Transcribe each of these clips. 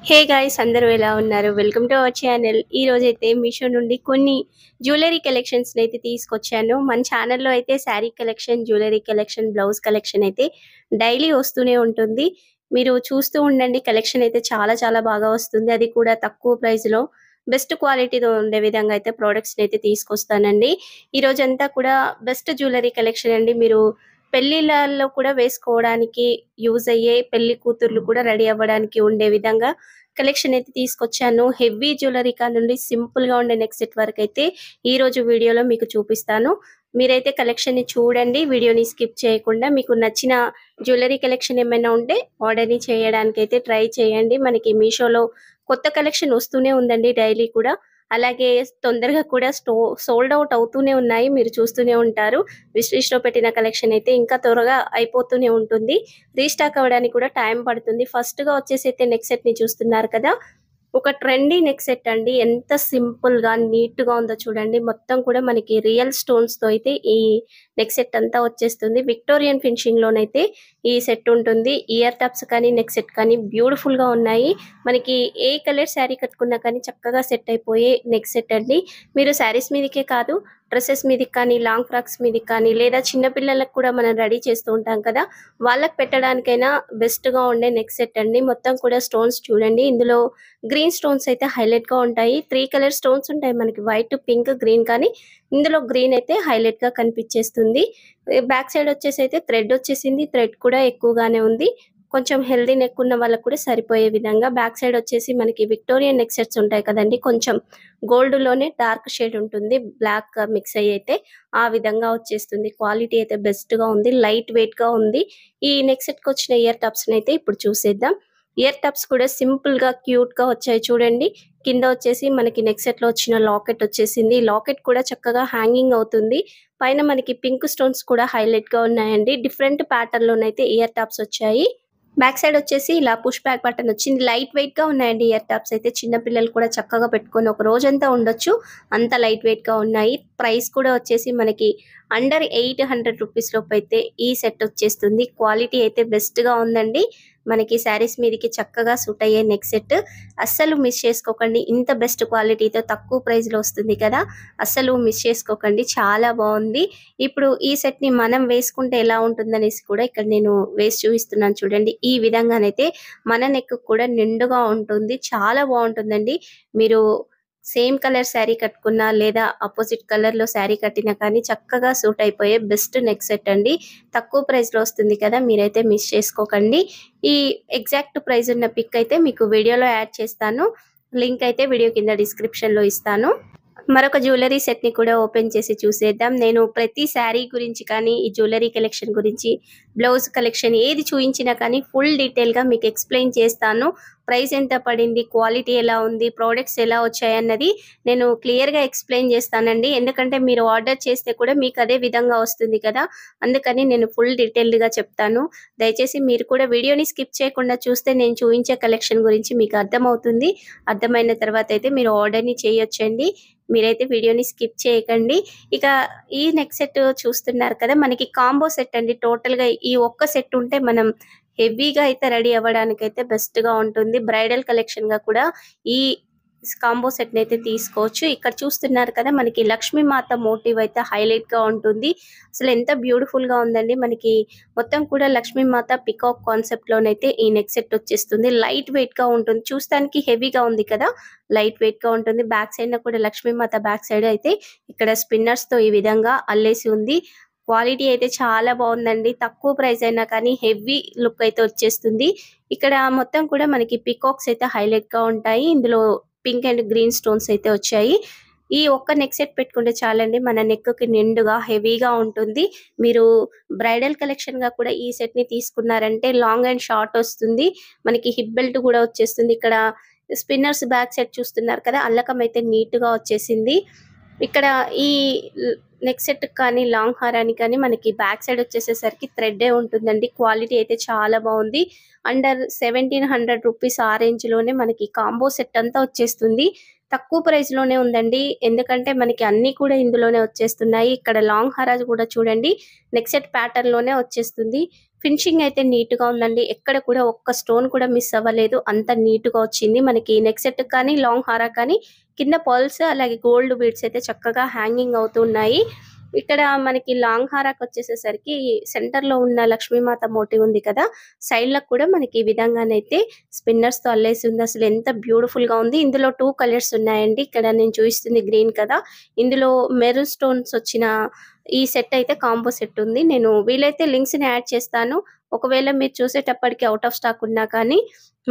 Hey guys అందరూ ఎలా ఉన్నారు? Welcome to our channel. ఈ రోజైతే మీషో నుండి కొన్ని జ్యువెలరీ కలెక్షన్స్ అయితే తీసుకొచ్చాను. మన ఛానల్‌లో అయితే sari collection, jewellery collection, blouse collection అయితే డైలీ వస్తూనే ఉంటుంది. మీరు చూస్తూ ఉండండి. కలెక్షన్ అయితే చాలా చాలా బాగా వస్తుంది. అది కూడా తక్కువ ప్రైస్‌లో బెస్ట్ క్వాలిటీతో ఉండే విధంగా అయితే ప్రొడక్ట్స్‌ని అయితే తీసుకొస్తానండి. ఈ రోజంతా కూడా బెస్ట్ జ్యువెలరీ కలెక్షన్ అండి. మీరు పెళ్ళిళ్ళలో కూడా వేసుకోవడానికి యూజ్ అయ్యే పెళ్లి కూతుర్లు కూడా రెడీ అవ్వడానికి ఉండే విధంగా కలెక్షన్ అయితే తీసుకొచ్చాను. హెవీ జ్యువెలరీ కానుండి సింపుల్‌గా ఉండే నెక్ సెట్ వరకైతే ఈరోజు వీడియోలో మీకు చూపిస్తాను. మీరైతే కలెక్షన్‌ని చూడండి. వీడియోని స్కిప్ చేయకుండా మీకు నచ్చిన జ్యువెలరీ కలెక్షన్ ఏమైనా ఉంటే ఆర్డర్‌ని చేయడానికైతే ట్రై చేయండి. మనకి మీషోలో కొత్త కలెక్షన్ వస్తూనే ఉందండి డైలీ కూడా. అలాగే తొందరగా కూడా సోల్డ్ ఔట్ అవుతూనే ఉన్నాయి. మీరు చూస్తూనే ఉంటారు. విష్ లిస్ట్‌లో పెట్టిన కలెక్షన్ అయితే ఇంకా త్వరగా అయిపోతూనే ఉంటుంది. రీస్టాక్ అవ్వడానికి కూడా టైం పడుతుంది. ఫస్ట్‌గా వచ్చేసి అయితే నెక్ సెట్‌ని చూస్తున్నారు కదా! ఒక ట్రెండీ నెక్ సెట్ అండి. ఎంత సింపుల్‌గా, నీట్‌గా ఉందో చూడండి. మొత్తం కూడా మనకి రియల్ స్టోన్స్‌తో అయితే ఈ నెక్ సెట్ అంతా వచ్చేస్తుంది. విక్టోరియన్ ఫినిషింగ్‌లోనైతే ఈ సెట్ ఉంటుంది. ఇయర్ టప్స్ కానీ, నెక్ సెట్ కానీ బ్యూటిఫుల్‌గా ఉన్నాయి. మనకి ఏ కలర్ శారీ కట్టుకున్నా కానీ చక్కగా సెట్ అయిపోయే నెక్ సెట్ అండి. మీరు శారీస్ మీదకే కాదు, డ్రెసెస్ మీదకి కానీ, లాంగ్ ఫ్రాక్స్ మీదకి కానీ, లేదా చిన్న పిల్లలకు కూడా మనం రెడీ చేస్తూ ఉంటాం కదా! వాళ్ళకి పెట్టడానికైనా బెస్ట్‌గా ఉండే నెక్ సెట్ అండి. మొత్తం కూడా స్టోన్స్ చూడండి. ఇందులో గ్రీన్ స్టోన్స్ అయితే హైలైట్‌గా ఉంటాయి. 3 కలర్ స్టోన్స్ ఉంటాయి మనకి వైట్, పింక్, గ్రీన్ కానీ ఇందులో గ్రీన్ అయితే హైలైట్‌గా కనిపించేస్తుంది. బ్యాక్ సైడ్ వచ్చేసి అయితే థ్రెడ్ వచ్చేసింది. థ్రెడ్ కూడా ఎక్కువగానే ఉంది. కొంచెం హెల్తీ నెక్ ఉన్న వాళ్ళకి కూడా సరిపోయే విధంగా బ్యాక్ సైడ్ వచ్చేసి మనకి విక్టోరియన్ నెక్ సెట్స్ ఉంటాయి కదండీ! కొంచెం గోల్డ్‌లోనే డార్క్ షేడ్ ఉంటుంది. బ్లాక్ మిక్స్ అయ్యి అయితే ఆ విధంగా వచ్చేస్తుంది. క్వాలిటీ అయితే బెస్ట్‌గా ఉంది. లైట్ వెయిట్‌గా ఉంది. ఈ నెక్ సెట్‌కొచ్చిన ఇయర్ టప్స్‌నైతే ఇప్పుడు చూసేద్దాం. ఇయర్ టప్స్ కూడా సింపుల్‌గా, క్యూట్‌గా వచ్చాయి చూడండి. కింద వచ్చేసి మనకి నెక్ సెట్‌లో వచ్చిన లాకెట్ వచ్చేసింది. లాకెట్ కూడా చక్కగా హ్యాంగింగ్ అవుతుంది. పైన మనకి పింక్ స్టోన్స్ కూడా హైలైట్‌గా ఉన్నాయండి. డిఫరెంట్ ప్యాటర్న్‌లోనైతే ఇయర్ టాప్స్ వచ్చాయి. బ్యాక్ సైడ్ వచ్చేసి ఇలా పుష్ బ్యాక్ బటన్ వచ్చింది. లైట్ వెయిట్‌గా ఉన్నాయండి ఇయర్ టాప్స్ అయితే. చిన్న పిల్లలు కూడా చక్కగా పెట్టుకొని ఒక రోజంతా ఉండొచ్చు. అంత లైట్ వెయిట్‌గా ఉన్నాయి. ప్రైస్ కూడా వచ్చేసి మనకి అండర్ 800 రూపీస్ లోపైతే ఈ సెట్ వచ్చేస్తుంది. క్వాలిటీ అయితే బెస్ట్‌గా ఉందండి. మనకి శారీస్ మీదకి చక్కగా సూట్ అయ్యే నెక్ సెట్. అస్సలు మిస్ చేసుకోకండి. ఇంత బెస్ట్ క్వాలిటీతో తక్కువ ప్రైస్‌లో వస్తుంది కదా! అస్సలు మిస్ చేసుకోకండి. చాలా బావుంది. ఇప్పుడు ఈ సెట్‌ని మనం వేసుకుంటే ఎలా ఉంటుందనేసి కూడా ఇక్కడ నేను వేసి చూపిస్తున్నాను చూడండి. ఈ విధంగానైతే మన నెక్ కూడా నిండుగా ఉంటుంది. చాలా బావుంటుందండి. మీరు సేమ్ కలర్ శారీ కట్టుకున్నా లేదా అపోజిట్ కలర్‌లో శారీ కట్టినా కానీ చక్కగా సూట్ అయిపోయే బెస్ట్ నెక్ సెట్ అండి. తక్కువ ప్రైస్‌లో వస్తుంది కదా! మీరైతే మిస్ చేసుకోకండి. ఈ ఎగ్జాక్ట్ ప్రైస్ ఉన్న పిక్ అయితే మీకు వీడియోలో యాడ్ చేస్తాను. లింక్ అయితే వీడియో కింద డిస్క్రిప్షన్‌లో ఇస్తాను. మరొక జ్యువెలరీ సెట్‌ని కూడా ఓపెన్ చేసి చూసేద్దాం. నేను ప్రతి శారీ గురించి కానీ, ఈ జ్యువెలరీ కలెక్షన్ గురించి, బ్లౌజ్ కలెక్షన్ ఏది చూయించినా కానీ ఫుల్ డీటెయిల్‌గా మీకు ఎక్స్‌ప్లెయిన్ చేస్తాను. ప్రైస్ ఎంత పడింది, క్వాలిటీ ఎలా ఉంది, ప్రొడక్ట్స్ ఎలా వచ్చాయన్నది నేను క్లియర్‌గా ఎక్స్‌ప్లెయిన్ చేస్తానండి. ఎందుకంటే మీరు ఆర్డర్ చేస్తే కూడా మీకు అదే విధంగా వస్తుంది కదా! అందుకని నేను ఫుల్ డీటెయిల్డ్‌గా చెప్తాను. దయచేసి మీరు కూడా వీడియోని స్కిప్ చేయకుండా చూస్తే నేను చూయించే కలెక్షన్ గురించి మీకు అర్థమవుతుంది. అర్థమైన తర్వాత అయితే మీరు ఆర్డర్‌ని చేయొచ్చండి. మీరైతే వీడియోని స్కిప్ చేయకండి. ఇక ఈ నెక్ సెట్ చూస్తున్నారు కదా! మనకి కాంబో సెట్ అండి. టోటల్‌గా ఈ ఒక్క సెట్ ఉంటే మనం హెవీగా అయితే రెడీ అవ్వడానికైతే బెస్ట్‌గా ఉంటుంది. బ్రైడల్ కలెక్షన్‌గా కూడా ఈ కాంబో సెట్‌నైతే తీసుకోవచ్చు. ఇక్కడ చూస్తున్నారు కదా! మనకి లక్ష్మీమాత మోటివ్ అయితే హైలైట్‌గా ఉంటుంది. అసలు ఎంత బ్యూటిఫుల్‌గా ఉందండి. మనకి మొత్తం కూడా లక్ష్మీమాత పికాక్ కాన్సెప్ట్‌లోనైతే ఈ నెక్ సెట్ వచ్చేస్తుంది. లైట్ వెయిట్‌గా ఉంటుంది. చూస్తానికి హెవీగా ఉంది కదా! లైట్ వెయిట్‌గా ఉంటుంది. బ్యాక్ సైడ్‌న కూడా లక్ష్మీమాత బ్యాక్ సైడ్ అయితే ఇక్కడ స్పిన్నర్స్‌తో ఈ విధంగా అల్లేసి ఉంది. క్వాలిటీ అయితే చాలా బావుందండి. తక్కువ ప్రైస్ అయినా కానీ హెవీ లుక్ అయితే వచ్చేస్తుంది. ఇక్కడ మొత్తం కూడా మనకి పీకాక్స్ అయితే హైలైట్‌గా ఉంటాయి. ఇందులో పింక్ అండ్ గ్రీన్ స్టోన్స్ అయితే వచ్చాయి. ఈ ఒక్క నెక్ సెట్ పెట్టుకుంటే చాలండి. మన నెక్‌కి నిండుగా హెవీగా ఉంటుంది. మీరు బ్రైడల్ కలెక్షన్‌గా కూడా ఈ సెట్‌ని తీసుకున్నారంటే లాంగ్ అండ్ షార్ట్ వస్తుంది. మనకి హిప్ బెల్ట్ కూడా వచ్చేస్తుంది. ఇక్కడ స్పిన్నర్స్ బ్యాక్ సైడ్ చూస్తున్నారు కదా! అల్లకం అయితే నీట్‌గా వచ్చేసింది. ఇక్కడ ఈ ల్ నెక్ సెట్‌కి కానీ, లాంగ్ హారానికి కానీ మనకి బ్యాక్ సైడ్ వచ్చేసేసరికి థ్రెడ్డే ఉంటుందండి. క్వాలిటీ అయితే చాలా బావుంది. అండర్ 1700 రూపీస్ ఆ రేంజ్‌లోనే మనకి కాంబో సెట్ అంతా వచ్చేస్తుంది. తక్కువ ప్రైస్‌లోనే ఉందండి. ఎందుకంటే మనకి అన్నీ కూడా ఇందులోనే వచ్చేస్తున్నాయి. ఇక్కడ లాంగ్ హారాలు కూడా చూడండి నెక్ సెట్ ప్యాటర్న్‌లోనే వచ్చేస్తుంది. ఫినిషింగ్ అయితే నీట్ గా ఉందండి. ఎక్కడ కూడా ఒక్క స్టోన్ కూడా మిస్ అవ్వలేదు. అంత నీట్ గా వచ్చింది. మనకి నెక్ సెట్ కానీ లాంగ్ హారా కానీ కింద పర్ల్స్ అలాగే గోల్డ్ బీడ్స్ అయితే చక్కగా హ్యాంగింగ్ అవుతున్నాయి. ఇక్కడ మనకి లాంగ్ హారాకి వచ్చేసేసరికి సెంటర్ లో ఉన్న లక్ష్మీమాత మోటివ్ ఉంది కదా, సైడ్ లకు కూడా మనకి ఈ విధంగానైతే స్పిన్నర్స్ తో అల్లేసి ఉంది. అసలు ఎంత బ్యూటిఫుల్ గా ఉంది. ఇందులో 2 కలర్స్ ఉన్నాయండి. ఇక్కడ నేను చూపిస్తుంది గ్రీన్ కదా, ఇందులో మెరూన్ స్టోన్స్ వచ్చిన ఈ సెట్ అయితే కాంబో సెట్ ఉంది. నేను వీలైతే లింక్స్ ని యాడ్ చేస్తాను. ఒకవేళ మీరు చూసేటప్పటికి అవుట్ ఆఫ్ స్టాక్ ఉన్నా కానీ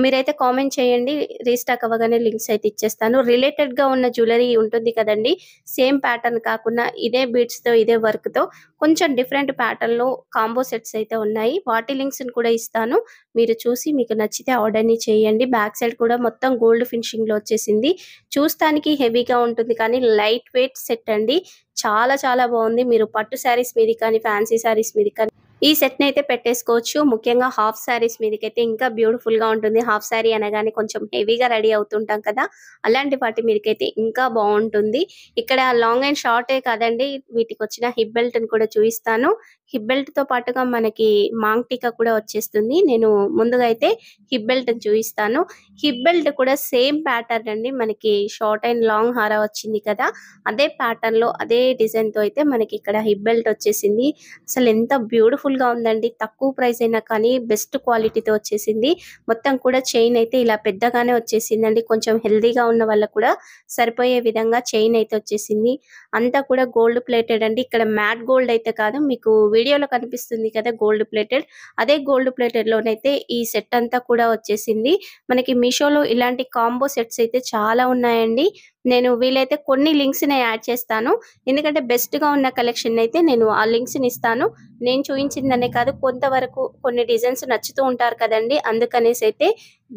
మీరైతే కామెంట్ చేయండి. రీస్టాక్ అవ్వగానే లింక్స్ అయితే ఇచ్చేస్తాను. రిలేటెడ్ గా ఉన్న జ్యువెలరీ ఉంటుంది కదండి, సేమ్ ప్యాటర్న్ కాకుండా ఇదే బీడ్స్ తో ఇదే వర్క్ తో కొంచెం డిఫరెంట్ ప్యాటర్న్ లో కాంబో సెట్స్ అయితే ఉన్నాయి. వాటి లింక్స్ కూడా ఇస్తాను. మీరు చూసి మీకు నచ్చితే ఆర్డర్ ని చేయండి. బ్యాక్ సైడ్ కూడా మొత్తం గోల్డ్ ఫినిషింగ్ లో వచ్చేసింది. చూస్తానికి హెవీగా ఉంటుంది కానీ లైట్ వెయిట్ సెట్ అండి. చాలా చాలా బాగుంది. మీరు పట్టు శారీస్ మీద కానీ ఫ్యాన్సీ శారీస్ మీద కానీ ఈ సెట్ ని అయితే పెట్టేసుకోవచ్చు. ముఖ్యంగా హాఫ్ శారీస్ మీదకైతే ఇంకా బ్యూటిఫుల్ గా ఉంటుంది. హాఫ్ శారీ అనగానే కొంచెం హెవీగా రెడీ అవుతుంటాం కదా, అలాంటి వాటి మీదకైతే ఇంకా బాగుంటుంది. ఇక్కడ లాంగ్ అండ్ షార్టే కాదండి, వీటికి వచ్చిన హిప్ బెల్ట్ ని కూడా చూపిస్తాను. హిప్ బెల్ట్ తో పాటుగా మనకి మాంగ్ టీకా కూడా వచ్చేస్తుంది. నేను ముందుగా అయితే హిప్ బెల్ట్ చూపిస్తాను. హిప్ బెల్ట్ కూడా సేమ్ ప్యాటర్న్ అండి. మనకి షార్ట్ అండ్ లాంగ్ హారా వచ్చింది కదా, అదే ప్యాటర్న్ లో అదే డిజైన్ తో అయితే మనకి ఇక్కడ హిప్ బెల్ట్ వచ్చేసింది. అసలు ఎంత బ్యూటిఫుల్ గా ఉందండి. తక్కువ ప్రైస్ అయినా కానీ బెస్ట్ క్వాలిటీతో వచ్చేసింది. మొత్తం కూడా చైన్ అయితే ఇలా పెద్దగానే వచ్చేసిందండి. కొంచెం హెల్దీగా ఉన్న వాళ్ళకు కూడా సరిపోయే విధంగా చైన్ అయితే వచ్చేసింది. అంతా కూడా గోల్డ్ ప్లేటెడ్ అండి. ఇక్కడ మ్యాట్ గోల్డ్ అయితే కాదు, మీకు వీడియోలో కనిపిస్తుంది కదా గోల్డ్ ప్లేటెడ్, అదే గోల్డ్ ప్లేటెడ్ లోనైతే ఈ సెట్ అంతా కూడా వచ్చేసింది. మనకి మీషోలో ఇలాంటి కాంబో సెట్స్ అయితే చాలా ఉన్నాయండి. నేను వీలైతే కొన్ని లింక్స్ ని యాడ్ చేస్తాను. ఎందుకంటే బెస్ట్ గా ఉన్న కలెక్షన్ అయితే నేను ఆ లింక్స్ ని ఇస్తాను. నేను చూపించిందనే కాదు, కొంతవరకు కొన్ని డిజైన్స్ నచ్చుతూ ఉంటారు కదండి, అందుకనేసి అయితే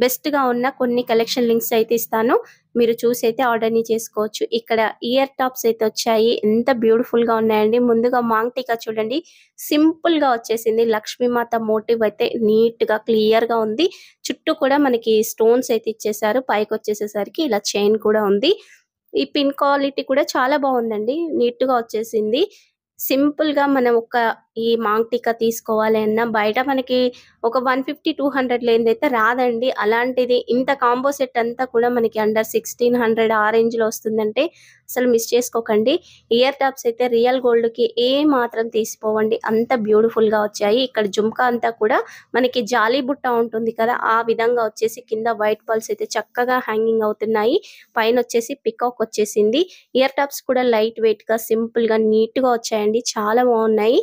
బెస్ట్ గా ఉన్న కొన్ని కలెక్షన్ లింక్స్ అయితే ఇస్తాను. మీరు చూసి అయితే ఆర్డర్ ని చేసుకోవచ్చు. ఇక్కడ ఇయర్ టాప్స్ అయితే వచ్చాయి. ఎంత బ్యూటిఫుల్ గా ఉన్నాయండి. ముందుగా మాంగ్ టీకా చూడండి, సింపుల్ గా వచ్చేసింది. లక్ష్మీమాత మోటివ్ అయితే నీట్ గా క్లియర్ గా ఉంది. చుట్టూ కూడా మనకి స్టోన్స్ అయితే ఇచ్చేసారు. పైకి వచ్చేసేసరికి ఇలా చైన్ కూడా ఉంది. ఈ పిన్ క్వాలిటీ కూడా చాలా బాగుందండి. నీట్ గా వచ్చేసింది. సింపుల్ గా మనం ఒక ఈ మాంగ్ టీకా తీసుకోవాలి అన్నా బయట మనకి ఒక 150-200 లేనిదైతే రాదండి. అలాంటిది ఇంత కాంబో సెట్ అంతా కూడా మనకి అండర్ 1600 ఆ రేంజ్ లో వస్తుందంటే అసలు మిస్ చేసుకోకండి. ఇయర్ టాప్స్ అయితే రియల్ గోల్డ్ కి ఏ మాత్రం తీసిపోవండి. అంత బ్యూటిఫుల్ గా వచ్చాయి. ఇక్కడ జుమ్కా అంతా కూడా మనకి జాలీ బుట్ట ఉంటుంది కదా, ఆ విధంగా వచ్చేసి కింద వైట్ పల్స్ అయితే చక్కగా హ్యాంగింగ్ అవుతున్నాయి. పైన వచ్చేసి పికాక్ వచ్చేసింది. ఇయర్ టాప్స్ కూడా లైట్ వెయిట్ గా సింపుల్ గా నీట్ గా వచ్చాయండి. చాలా బాగున్నాయి.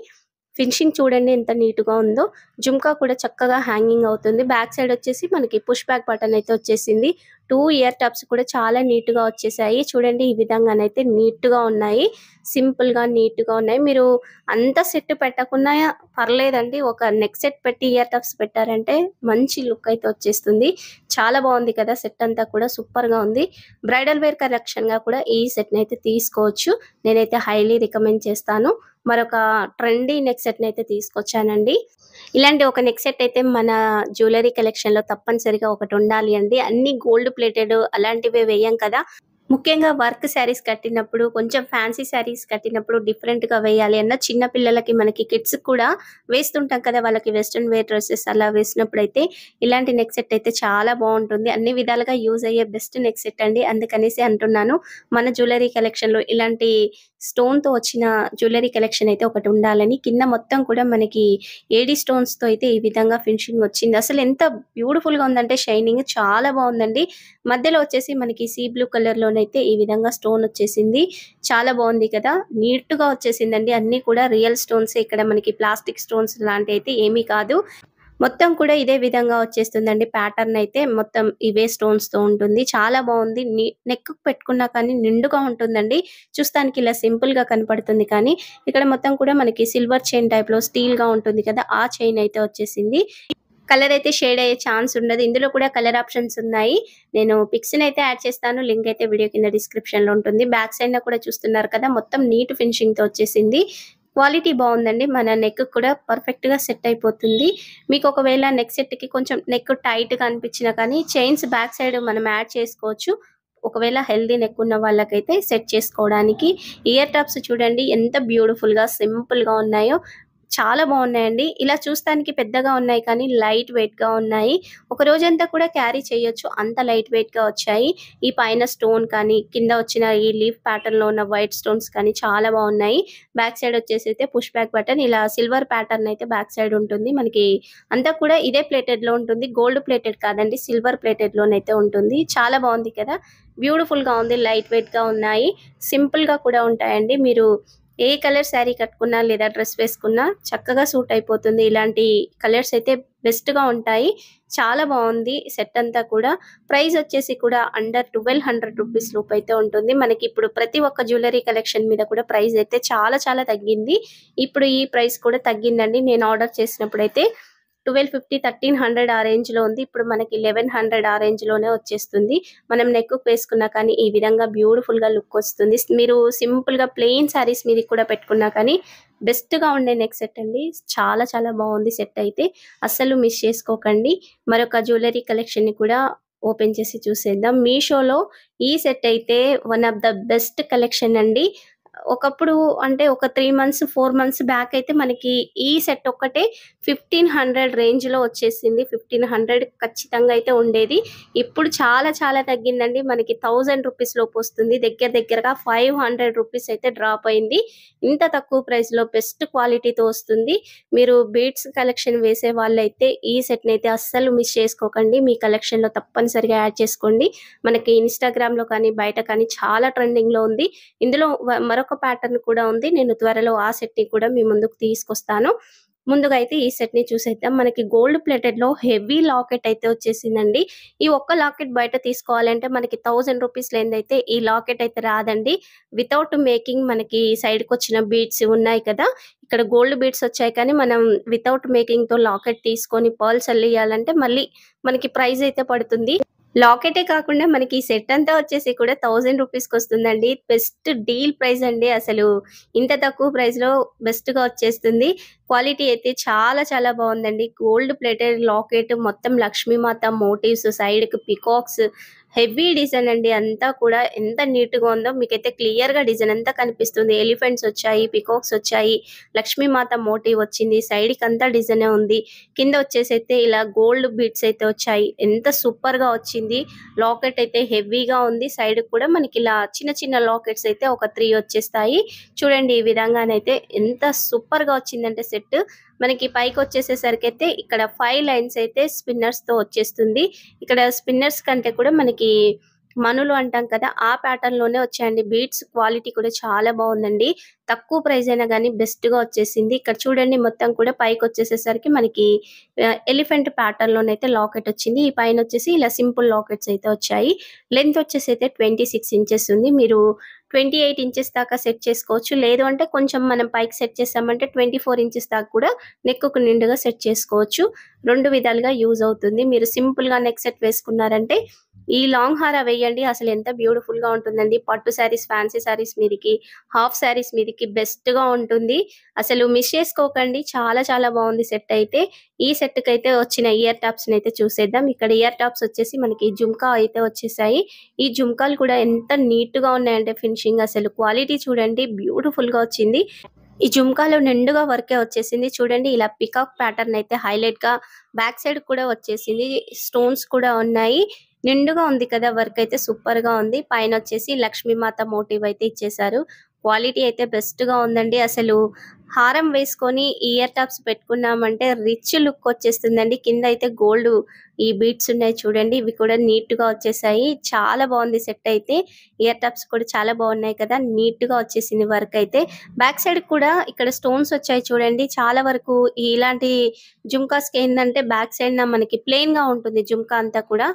ఫినిషింగ్ చూడండి ఎంత నీట్ గా ఉందో. జుమ్కా కూడా చక్కగా హ్యాంగింగ్ అవుతుంది. బ్యాక్ సైడ్ వచ్చేసి మనకి పుష్ బ్యాక్ బటన్ అయితే వచ్చేసింది. 2 ఇయర్ టాప్స్ కూడా చాలా నీట్ గా వచ్చేసాయి. చూడండి ఈ విధంగానైతే నీట్ గా ఉన్నాయి. సింపుల్ గా నీట్ గా ఉన్నాయి. మీరు అంత సెట్ పెట్టకున్నా పర్లేదండి, ఒక నెక్ సెట్ పెట్టి ఇయర్ టాప్స్ పెట్టారంటే మంచి లుక్ అయితే వచ్చేస్తుంది. చాలా బాగుంది కదా, సెట్ అంతా కూడా సూపర్ గా ఉంది. బ్రైడల్ వేర్ కలెక్షన్ గా కూడా ఈ సెట్ ని అయితే తీసుకోవచ్చు. నేనైతే హైలీ రికమెండ్ చేస్తాను. మరొక ట్రెండీ నెక్ సెట్ ని అయితే తీసుకొచ్చానండి. ఇలాంటి ఒక నెక్ సెట్ అయితే మన జ్యువెలరీ కలెక్షన్ లో తప్పనిసరిగా ఒకటి ఉండాలి అండి. అన్ని గోల్డ్ ప్లేటెడ్ అలాంటివే వేయం కదా, ముఖ్యంగా వర్క్ శారీస్ కట్టినప్పుడు కొంచెం ఫ్యాన్సీ శారీస్ కట్టినప్పుడు డిఫరెంట్ గా వేయాలి అన్న చిన్న పిల్లలకి మనకి కిడ్స్ కూడా వేస్తుంటాం కదా, వాళ్ళకి వెస్ట్రన్ వేర్ డ్రెస్సెస్ అలా వేసినప్పుడు అయితే ఇలాంటి నెక్ సెట్ అయితే చాలా బాగుంటుంది. అన్ని విధాలుగా యూజ్ అయ్యే బెస్ట్ నెక్ సెట్ అండి. అందుకనేసి అంటున్నాను, మన జ్యువెలరీ కలెక్షన్ లో ఇలాంటి స్టోన్ తో వచ్చిన జ్యువెలరీ కలెక్షన్ అయితే ఒకటి ఉండాలని. కింద మొత్తం కూడా మనకి ఏడి స్టోన్స్ తో అయితే ఈ విధంగా ఫినిషింగ్ వచ్చింది. అసలు ఎంత బ్యూటిఫుల్ గా ఉందంటే షైనింగ్ చాలా బాగుందండి. మధ్యలో వచ్చేసి మనకి సీ బ్లూ కలర్ లోనైతే ఈ విధంగా స్టోన్ వచ్చేసింది. చాలా బాగుంది కదా, నీట్ గా వచ్చేసిందండి. అన్ని కూడా రియల్ స్టోన్స్, ఇక్కడ మనకి ప్లాస్టిక్ స్టోన్స్ లాంటి అయితే ఏమీ కాదు. మొత్తం కూడా ఇదే విధంగా వచ్చేస్తుందండి. ప్యాటర్న్ అయితే మొత్తం ఇవే స్టోన్స్ తో ఉంటుంది. చాలా బాగుంది. నెక్ పెట్టుకున్నా కానీ నిండుగా ఉంటుందండి. చూస్తానికి ఇలా సింపుల్ గా కనపడుతుంది కానీ ఇక్కడ మొత్తం కూడా మనకి సిల్వర్ చైన్ టైప్ లో స్టీల్ గా ఉంటుంది కదా, ఆ చైన్ అయితే వచ్చేసింది. కలర్ అయితే షేడ్ అయ్యే ఛాన్స్ ఉండదు. ఇందులో కూడా కలర్ ఆప్షన్స్ ఉన్నాయి. నేను పిక్స్ అయితే యాడ్ చేస్తాను. లింక్ అయితే వీడియో కింద డిస్క్రిప్షన్ లో ఉంటుంది. బ్యాక్ సైడ్ కూడా చూస్తున్నారు కదా, మొత్తం నీట్ ఫినిషింగ్ తో వచ్చేసింది. క్వాలిటీ బాగుందండి. మన నెక్ కూడా పర్ఫెక్ట్ గా సెట్ అయిపోతుంది. మీకు ఒకవేళ నెక్ సెట్ కి కొంచెం నెక్ టైట్ గా అనిపించినా కానీ చైన్స్ బ్యాక్ సైడ్ మనం యాడ్ చేసుకోవచ్చు. ఒకవేళ హెల్దీ నెక్ ఉన్న వాళ్ళకైతే సెట్ చేసుకోవడానికి. ఇయర్ టాప్స్ చూడండి ఎంత బ్యూటిఫుల్ గా సింపుల్ గా ఉన్నాయో. చాలా బాగున్నాయండి. ఇలా చూస్తానికి పెద్దగా ఉన్నాయి కానీ లైట్ వెయిట్‌గా ఉన్నాయి. ఒక రోజంతా కూడా క్యారీ చేయొచ్చు. అంత లైట్ వెయిట్‌గా వచ్చాయి. ఈ పైన స్టోన్ కానీ, కింద వచ్చిన ఈ లీఫ్ ప్యాటర్న్‌లో ఉన్న వైట్ స్టోన్స్ కానీ చాలా బాగున్నాయి. బ్యాక్ సైడ్ వచ్చేసైతే పుష్ బ్యాక్ బటన్ ఇలా సిల్వర్ ప్యాటర్న్ అయితే బ్యాక్ సైడ్ ఉంటుంది. మనకి అంతా కూడా ఇదే ప్లేటెడ్‌లో ఉంటుంది. గోల్డ్ ప్లేటెడ్ కాదండి. సిల్వర్ ప్లేటెడ్‌లోనైతే ఉంటుంది. చాలా బాగుంది కదా! బ్యూటిఫుల్‌గా ఉంది. లైట్ వెయిట్‌గా ఉన్నాయి. సింపుల్‌గా కూడా ఉంటాయండి. మీరు ఏ కలర్ శారీ కట్టుకున్నా లేదా డ్రెస్ వేసుకున్నా చక్కగా సూట్ అయిపోతుంది. ఇలాంటి కలర్స్ అయితే బెస్ట్‌గా ఉంటాయి. చాలా బావుంది సెట్ అంతా కూడా. ప్రైస్ వచ్చేసి కూడా అండర్ 1200 రూపీస్ లోపైతే ఉంటుంది. మనకి ఇప్పుడు ప్రతి ఒక్క జ్యువెలరీ కలెక్షన్ మీద కూడా ప్రైస్ అయితే చాలా చాలా తగ్గింది. ఇప్పుడు ఈ ప్రైస్ కూడా తగ్గిందండి. నేను ఆర్డర్ చేసినప్పుడైతే 1250, 1300 ఆ రేంజ్‌లో ఉంది. ఇప్పుడు మనకి 1100 ఆ రేంజ్‌లోనే వచ్చేస్తుంది. మనం నెక్‌కు వేసుకున్నా కానీ ఈ విధంగా బ్యూటిఫుల్‌గా లుక్ వస్తుంది. మీరు సింపుల్‌గా ప్లెయిన్ శారీస్ మీదకి కూడా పెట్టుకున్నా కానీ బెస్ట్‌గా ఉండే నెక్ సెట్ అండి. చాలా చాలా బాగుంది సెట్ అయితే. అస్సలు మిస్ చేసుకోకండి. మరొక జ్యువెలరీ కలెక్షన్‌ని కూడా ఓపెన్ చేసి చూసేద్దాం. మీషోలో ఈ సెట్ అయితే one of the best collection అండి. ఒకప్పుడు అంటే ఒక 3 మంత్స్, 4 మంత్స్ బ్యాక్ అయితే మనకి ఈ సెట్ ఒక్కటే 1500 రేంజ్‌లో వచ్చేసింది. 1500 ఖచ్చితంగా అయితే ఉండేది. ఇప్పుడు చాలా చాలా తగ్గిందండి. మనకి 1000 రూపీస్ లోపు వస్తుంది. దగ్గరగా 500 రూపీస్ అయితే డ్రాప్ అయింది. ఇంత తక్కువ ప్రైస్‌లో బెస్ట్ క్వాలిటీతో వస్తుంది. మీరు బీడ్స్ కలెక్షన్ వేసే వాళ్ళైతే ఈ సెట్‌ని అయితే అస్సలు మిస్ చేసుకోకండి. మీ కలెక్షన్‌లో తప్పనిసరిగా యాడ్ చేసుకోండి. మనకి ఇన్‌స్టాగ్రామ్‌లో కానీ, బయట కానీ చాలా ట్రెండింగ్‌లో ఉంది. ఇందులో మరొక ప్యాటర్న్ కూడా ఉంది. నేను త్వరలో ఆ సెట్‌ని కూడా మీ ముందుకు తీసుకొస్తాను. ముందుగా అయితే ఈ సెట్‌ని చూసేద్దాం. మనకి గోల్డ్ ప్లేటెడ్‌లో హెవీ లాకెట్ అయితే వచ్చేసిందండి. ఈ ఒక్క లాకెట్ బయట తీసుకోవాలంటే మనకి 1000 రూపీస్ లేనిదైతే ఈ లాకెట్ అయితే రాదండి. వితౌట్ మేకింగ్ మనకి సైడ్‌కొచ్చిన బీడ్స్ ఉన్నాయి కదా! ఇక్కడ గోల్డ్ బీడ్స్ వచ్చాయి కానీ మనం వితౌట్ మేకింగ్‌తో లాకెట్ తీసుకొని పర్ల్స్ అల్లియాలంటే మళ్ళీ మనకి ప్రైస్ అయితే పడుతుంది. లాకెటే కాకుండా మనకి ఈ సెట్ అంతా వచ్చేసి కూడా 1000 రూపీస్‌కొస్తుందండి. బెస్ట్ డీల్ ప్రైస్ అండి అసలు. ఇంత తక్కువ ప్రైస్‌లో బెస్ట్‌గా వచ్చేస్తుంది. క్వాలిటీ అయితే చాలా చాలా బావుందండి. గోల్డ్ ప్లేటెడ్ లాకెట్ మొత్తం లక్ష్మీమాత మోటివ్స్ సైడ్‌కి పికాక్స్ హెవీ డిజైన్ అండి. అంతా కూడా ఎంత నీట్‌గా ఉందో మీకైతే క్లియర్‌గా డిజైన్ అంతా కనిపిస్తుంది. ఎలిఫెంట్స్ వచ్చాయి, పికాక్స్ వచ్చాయి, లక్ష్మీమాత మోటివ్ వచ్చింది. సైడ్‌కంతా డిజైనే ఉంది. కింద వచ్చేసైతే ఇలా గోల్డ్ బీడ్స్ అయితే వచ్చాయి. ఎంత సూపర్‌గా వచ్చింది. లాకెట్ అయితే హెవీగా ఉంది. సైడ్‌కి కూడా మనకి ఇలా చిన్న చిన్న లాకెట్స్ అయితే ఒక 3 వచ్చేస్తాయి. చూడండి ఈ విధంగానైతే ఎంత సూపర్‌గా వచ్చిందంటే సెట్. మనకి పైకొచ్చేసేసరికైతే ఇక్కడ 5 లైన్స్ అయితే స్పిన్నర్స్‌తో వచ్చేస్తుంది. ఇక్కడ స్పిన్నర్స్ కంటే కూడా మనకి మనులు అంటాం కదా! ఆ ప్యాటర్న్‌లోనే వచ్చాయండి. బీడ్స్ క్వాలిటీ కూడా చాలా బావుందండి. తక్కువ ప్రైస్ అయినా గానీ బెస్ట్‌గా వచ్చేసింది. ఇక్కడ చూడండి మొత్తం కూడా పైకొచ్చేసేసరికి మనకి ఎలిఫెంట్ ప్యాటర్న్‌లోనైతే లాకెట్ వచ్చింది. ఈ పైనొచ్చేసి ఇలా సింపుల్ లాకెట్స్ అయితే వచ్చాయి. లెంత్ వచ్చేసైతే 26 ఇంచెస్ ఉంది. మీరు 28 ఇంచెస్ దాకా సెట్ చేసుకోవచ్చు. లేదు అంటే కొంచెం మనం పైకి సెట్ చేసామంటే 24 ఇంచెస్ దాకా కూడా నెక్కుకు నిండుగా సెట్ చేసుకోవచ్చు. 2 విధాలుగా యూజ్ అవుతుంది. మీరు సింపుల్‌గా నెక్ సెట్ వేసుకున్నారంటే ఈ లాంగ్ హార వేయండి. అసలు ఎంత బ్యూటిఫుల్‌గా ఉంటుందండి. పట్టు శారీస్, ఫ్యాన్సీ శారీస్ మీదకి, హాఫ్ శారీస్ మీదకి బెస్ట్‌గా ఉంటుంది. అసలు మిస్ చేసుకోకండి. చాలా చాలా బావుంది సెట్ అయితే. ఈ సెట్‌కైతే వచ్చిన ఇయర్ టాప్స్‌నైతే చూసేద్దాం. ఇక్కడ ఇయర్ టాప్స్ వచ్చేసి మనకి జుంకా అయితే వచ్చేసాయి. ఈ జుంకాలు కూడా ఎంత నీట్‌గా ఉన్నాయంటే ఫినిషింగ్ అసలు క్వాలిటీ చూడండి బ్యూటిఫుల్‌గా వచ్చింది. ఈ జుంకాలో నిండుగా వర్కే వచ్చేసింది. చూడండి ఇలా పికాక్ ప్యాటర్న్ అయితే హైలైట్‌గా బ్యాక్ సైడ్ కూడా వచ్చేసింది. స్టోన్స్ కూడా ఉన్నాయి. నిండుగా ఉంది కదా! వర్క్ అయితే సూపర్‌గా ఉంది. పైనొచ్చేసి లక్ష్మీమాత మోటివ్ అయితే ఇచ్చేశారు. క్వాలిటీ అయితే బెస్ట్‌గా ఉందండి. అసలు హారం వేసుకొని ఇయర్ టాప్స్ పెట్టుకున్నామంటే రిచ్ లుక్ వచ్చేస్తుందండి. కింద అయితే గోల్డ్ ఈ బీడ్స్ ఉన్నాయి చూడండి. ఇవి కూడా నీట్‌గా వచ్చేసాయి. చాలా బావుంది సెట్ అయితే. ఇయర్ టాప్స్ కూడా చాలా బాగున్నాయి కదా! నీట్‌గా వచ్చేసింది వర్క్ అయితే. బ్యాక్ సైడ్ కూడా ఇక్కడ స్టోన్స్ వచ్చాయి చూడండి. చాలా వరకు ఇలాంటి జుంకాస్‌కి ఏందంటే బ్యాక్ సైడ్‌న మనకి ప్లెయిన్‌గా ఉంటుంది జుంకా అంతా కూడా.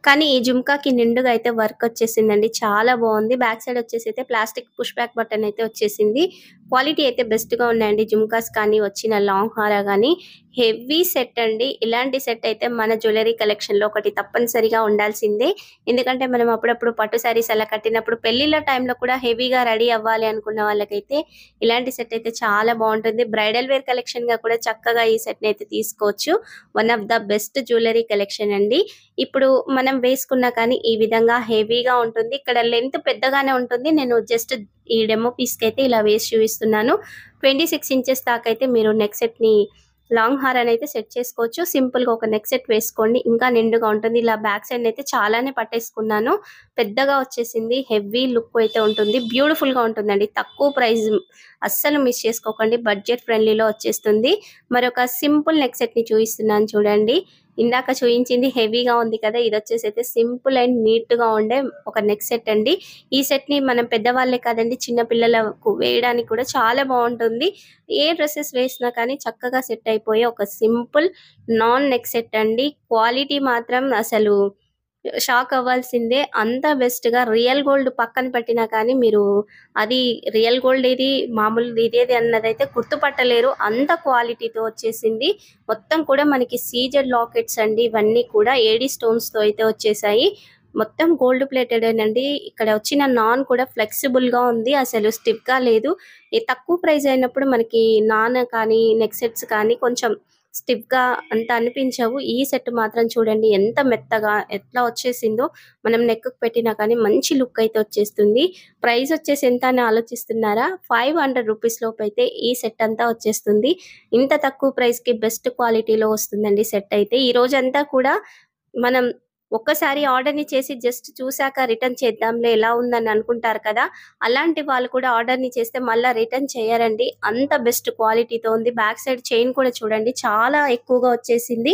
కానీ ఈ జుంకాకి నిండుగా అయితే వర్క్ వచ్చేసిందండి. చాలా బావుంది. బ్యాక్ సైడ్ వచ్చేసైతే ప్లాస్టిక్ పుష్ బ్యాక్ బటన్ అయితే వచ్చేసింది. క్వాలిటీ అయితే బెస్ట్‌గా ఉన్నాయండి. జుంకాస్ కానీ, వచ్చిన లాంగ్ హారా గానీ హెవీ సెట్ అండి. ఇలాంటి సెట్ అయితే మన జ్యువెలరీ కలెక్షన్‌లో ఒకటి తప్పనిసరిగా ఉండాల్సిందే. ఎందుకంటే మనం అప్పుడప్పుడు పట్టు శారీస్ అలా కట్టినప్పుడు పెళ్ళిళ్ళ టైంలో కూడా హెవీగా రెడీ అవ్వాలి అనుకున్న వాళ్ళకైతే ఇలాంటి సెట్ అయితే చాలా బావుంటుంది. బ్రైడల్ వేర్ కలెక్షన్‌గా కూడా చక్కగా ఈ సెట్‌ని అయితే తీసుకోవచ్చు. One of the best jewellery collection అండి. ఇప్పుడు మనం వేసుకున్నా కానీ ఈ విధంగా హెవీగా ఉంటుంది. ఇక్కడ లెంత్ పెద్దగానే ఉంటుంది. నేను జస్ట్ ఈ డెమో పీస్కి అయితే ఇలా వేసి చూపిస్తున్నాను. 26 ఇంచెస్ దాకా అయితే మీరు నెక్ సెట్ని లాంగ్ హార్ అని అయితే సెట్ చేసుకోవచ్చు. సింపుల్గా ఒక నెక్ సెట్ వేసుకోండి, ఇంకా నిండుగా ఉంటుంది. ఇలా బ్యాక్ సైడ్ అయితే చాలానే పట్టేసుకున్నాను, పెద్దగా వచ్చేసింది. హెవీ లుక్ అయితే ఉంటుంది, బ్యూటిఫుల్గా ఉంటుందండి. తక్కువ ప్రైస్, అస్సలు మిస్ చేసుకోకండి. బడ్జెట్ ఫ్రెండ్లీలో వచ్చేస్తుంది. మరొక సింపుల్ నెక్ సెట్ని చూపిస్తున్నాను చూడండి. ఇందాక చూపించింది హెవీగా ఉంది కదా, ఇది వచ్చేసి అయితే సింపుల్ అండ్ నీట్గా ఉండే ఒక నెక్ సెట్ అండి. ఈ సెట్ని మనం పెద్దవాళ్ళే కాదండి, చిన్న పిల్లలకు వేయడానికి కూడా చాలా బాగుంటుంది. ఏ డ్రెస్సెస్ వేసినా కానీ చక్కగా సెట్ అయిపోయే ఒక సింపుల్ నాన్ నెక్ సెట్ అండి. క్వాలిటీ మాత్రం అసలు షాక్ అవ్వాల్సిందే, అంత బెస్ట్గా. రియల్ గోల్డ్ పక్కన పెట్టినా కానీ మీరు అది రియల్ గోల్డ్ ఇది మామూలు ఇదేది అన్నదైతే గుర్తుపట్టలేరు, అంత క్వాలిటీతో వచ్చేసింది. మొత్తం కూడా మనకి సీజెడ్ లాకెట్స్ అండి, ఇవన్నీ కూడా ఏడీ స్టోన్స్తో అయితే వచ్చేసాయి. మొత్తం గోల్డ్ ప్లేటెడ్ అండి. ఇక్కడ వచ్చిన నాన్ కూడా ఫ్లెక్సిబుల్గా ఉంది, అసలు స్టిఫ్గా లేదు. ఈ తక్కువ ప్రైస్ అయినప్పుడు మనకి నాన్ కానీ నెక్ సెట్స్ కానీ కొంచెం స్టిఫ్గా అంత అనిపించవు. ఈ సెట్ మాత్రం చూడండి ఎంత మెత్తగా ఎట్లా వచ్చేసిందో. మనం నెక్కు పెట్టినా కానీ మంచి లుక్ అయితే వచ్చేస్తుంది. ప్రైస్ వచ్చేసి ఎంత అని ఆలోచిస్తున్నారా? 500 రూపీస్ లోపు అయితే ఈ సెట్ అంతా వచ్చేస్తుంది. ఇంత తక్కువ ప్రైస్కి బెస్ట్ క్వాలిటీలో వస్తుందండి సెట్ అయితే. ఈ రోజంతా కూడా మనం ఒక్కసారి ఆర్డర్ని చేసి జస్ట్ చూసాక రిటర్న్ చేద్దాంలే ఎలా ఉందని అనుకుంటారు కదా, అలాంటి వాళ్ళు కూడా ఆర్డర్ని చేస్తే మళ్ళీ రిటర్న్ చేయరండి, అంత బెస్ట్ క్వాలిటీతో ఉంది. బ్యాక్ సైడ్ చైన్ కూడా చూడండి చాలా ఎక్కువగా వచ్చేసింది.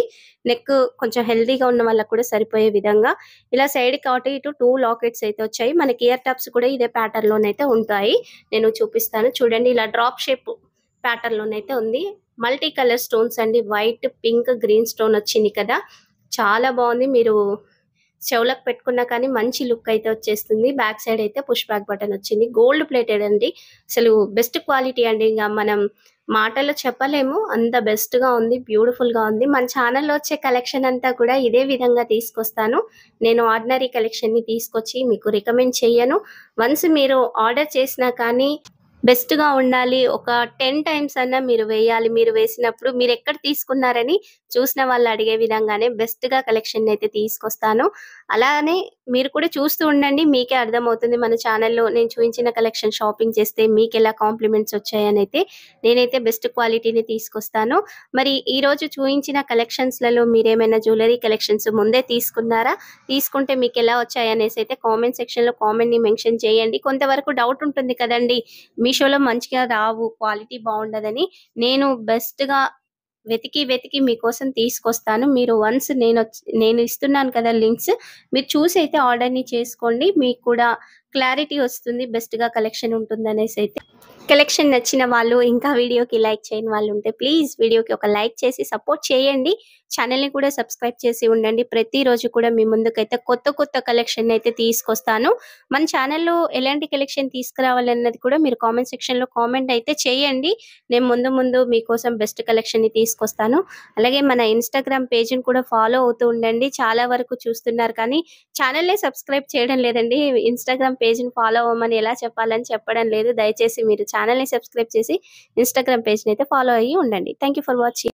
నెక్ కొంచెం హెల్దీగా ఉన్న వాళ్ళకు కూడా సరిపోయే విధంగా ఇలా సైడ్కి అటు ఇటు 2 లాకెట్స్ అయితే వచ్చాయి. మనకి ఇయర్ టాప్స్ కూడా ఇదే ప్యాటర్న్లోనైతే ఉంటాయి, నేను చూపిస్తాను చూడండి. ఇలా డ్రాప్ షేప్ ప్యాటర్న్లోనైతే ఉంది. మల్టీ కలర్ స్టోన్స్ అండి, వైట్, పింక్, గ్రీన్ స్టోన్ వచ్చింది కదా, చాలా బాగుంది. మీరు చెవులకు పెట్టుకున్నా కానీ మంచి లుక్ అయితే వచ్చేస్తుంది. బ్యాక్ సైడ్ అయితే పుష్ బ్యాక్ బటన్ వచ్చింది. గోల్డ్ ప్లేటెడ్ అండి, అసలు బెస్ట్ క్వాలిటీ అండి. ఇంకా మనం మాటల్లో చెప్పలేము, అంత బెస్ట్గా ఉంది, బ్యూటిఫుల్గా ఉంది. మన ఛానల్లో వచ్చే కలెక్షన్ అంతా కూడా ఇదే విధంగా తీసుకొస్తాను. నేను ఆర్డినరీ కలెక్షన్ని తీసుకొచ్చి మీకు రికమెండ్ చేయను. వన్స్ మీరు ఆర్డర్ చేసినా కానీ బెస్ట్గా ఉండాలి, ఒక 10 టైమ్స్ అన్నా మీరు వేయాలి. మీరు వేసినప్పుడు మీరు ఎక్కడ తీసుకున్నారని చూసిన వాళ్ళు అడిగే విధంగానే బెస్ట్గా కలెక్షన్ అయితే తీసుకొస్తాను. అలానే మీరు కూడా చూస్తూ ఉండండి, మీకే అర్థమవుతుంది. మన ఛానల్లో నేను చూపించిన కలెక్షన్ షాపింగ్ చేస్తే మీకు ఎలా కాంప్లిమెంట్స్ వచ్చాయని అయితే నేనైతే బెస్ట్ క్వాలిటీని తీసుకొస్తాను. మరి ఈరోజు చూపించిన కలెక్షన్స్లలో మీరేమైనా జ్యువెలరీ కలెక్షన్స్ ముందే తీసుకున్నారా? తీసుకుంటే మీకు ఎలా వచ్చాయనేసి అయితే కామెంట్ సెక్షన్లో కామెంట్ని మెన్షన్ చేయండి. కొంతవరకు డౌట్ ఉంటుంది కదండి, మీషోలో మంచిగా రావు, క్వాలిటీ బాగుండదని. నేను బెస్ట్గా వెతికి మీకోసం తీసుకొస్తాను. మీరు వన్స్ నేను ఇస్తున్నాను కదా లింక్స్, మీరు చూసి అయితే ఆర్డర్ని చేసుకోండి, మీకు కూడా క్లారిటీ వస్తుంది, బెస్ట్గా కలెక్షన్ ఉంటుంది అనేసి అయితే. కలెక్షన్ నచ్చిన వాళ్ళు, ఇంకా వీడియోకి లైక్ చేయని వాళ్ళు ఉంటే ప్లీజ్ వీడియోకి ఒక లైక్ చేసి సపోర్ట్ చేయండి. ఛానల్ని కూడా సబ్స్క్రైబ్ చేసి ఉండండి. ప్రతిరోజు కూడా మీ ముందుకైతే కొత్త కలెక్షన్ అయితే తీసుకొస్తాను. మన ఛానల్లో ఎలాంటి కలెక్షన్ తీసుకురావాలన్నది కూడా మీరు కామెంట్ సెక్షన్లో కామెంట్ అయితే చేయండి. నేను ముందు మీకోసం బెస్ట్ కలెక్షన్ని తీసుకొస్తాను. అలాగే మన ఇన్స్టాగ్రామ్ పేజ్ని కూడా ఫాలో అవుతూ ఉండండి. చాలా వరకు చూస్తున్నారు కానీ ఛానల్నే సబ్స్క్రైబ్ చేయడం లేదండి. ఇన్స్టాగ్రామ్ పేజ్ని ఫాలో అవ్వమని ఎలా చెప్పాలని చెప్పడం లేదు. దయచేసి మీరు ఛానల్ని సబ్స్క్రైబ్ చేసి ఇన్స్టాగ్రామ్ పేజ్ని అయితే ఫాలో అయ్యి ఉండండి. Thank you for watching.